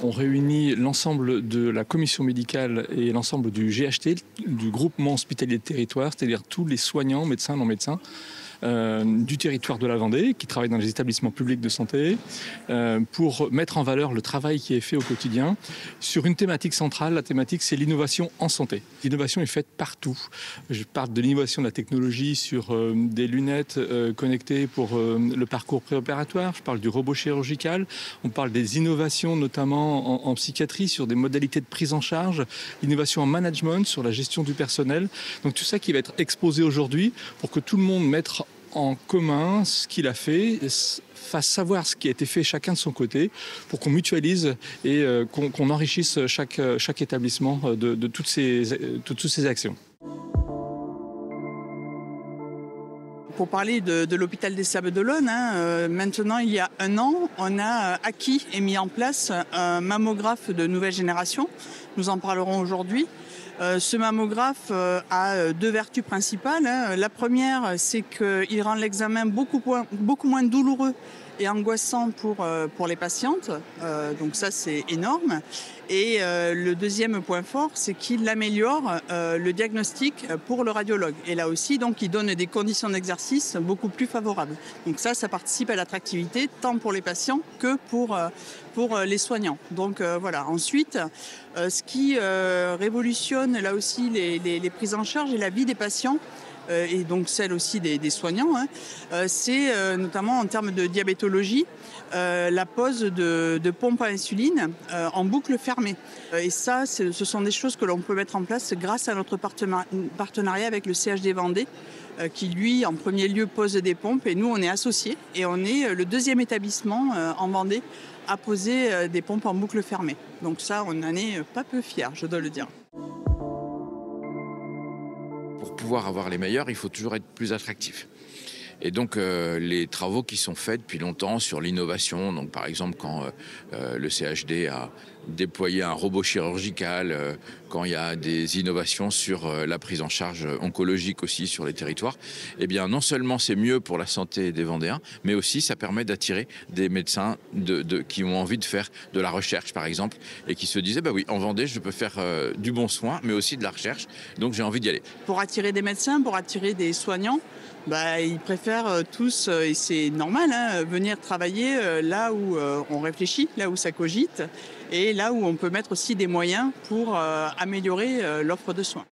On réunit l'ensemble de la commission médicale et l'ensemble du GHT, du groupement hospitalier de territoire, c'est-à-dire tous les soignants, médecins, non-médecins, du territoire de la Vendée, qui travaillent dans les établissements publics de santé, pour mettre en valeur le travail qui est fait au quotidien sur une thématique centrale. La thématique, c'est l'innovation en santé. L'innovation est faite partout. Je parle de l'innovation de la technologie sur des lunettes connectées pour le parcours préopératoire. Je parle du robot chirurgical. On parle des innovations, notamment en psychiatrie, sur des modalités de prise en charge. L'innovation en management, sur la gestion du personnel. Donc tout ça qui va être exposé aujourd'hui pour que tout le monde mette en commun ce qu'il a fait, fasse savoir ce qui a été fait chacun de son côté, pour qu'on mutualise et qu'on enrichisse chaque établissement de toutes ces actions. Pour parler de l'hôpital des Sables-d'Olonne, maintenant il y a 1 an, on a acquis et mis en place un mammographe de nouvelle génération. Nous en parlerons aujourd'hui. Ce mammographe a 2 vertus principales. La première, c'est qu'il rend l'examen beaucoup moins douloureux et angoissant pour les patientes. Donc ça, c'est énorme. Et le deuxième point fort, c'est qu'il améliore le diagnostic pour le radiologue. Et là aussi, donc, il donne des conditions d'exercice beaucoup plus favorables. Donc ça participe à l'attractivité tant pour les patients que pour les soignants. Donc voilà. Ensuite, ce qui révolutionne là aussi les prises en charge et la vie des patients, et donc celle aussi des soignants, c'est notamment en termes de diabétologie, la pose de pompes à insuline en boucle fermée. Et ça, ce sont des choses que l'on peut mettre en place grâce à notre partenariat avec le CHD Vendée, qui lui, en premier lieu, pose des pompes. Et nous, on est associés et on est le 2e établissement en Vendée à poser des pompes en boucle fermée. Donc ça, on en est pas peu fiers, je dois le dire. Pour pouvoir avoir les meilleurs, il faut toujours être plus attractif. Et donc les travaux qui sont faits depuis longtemps sur l'innovation, donc par exemple quand le CHD a déployé un robot chirurgical, quand il y a des innovations sur la prise en charge oncologique aussi sur les territoires, eh bien non seulement c'est mieux pour la santé des Vendéens, mais aussi ça permet d'attirer des médecins qui ont envie de faire de la recherche par exemple, et qui se disaient bah oui, en Vendée je peux faire du bon soin, mais aussi de la recherche, donc j'ai envie d'y aller. Pour attirer des médecins, pour attirer des soignants, ils préfèrent tous, et c'est normal, venir travailler là où on réfléchit, là où ça cogite, et là où on peut mettre aussi des moyens pour améliorer l'offre de soins.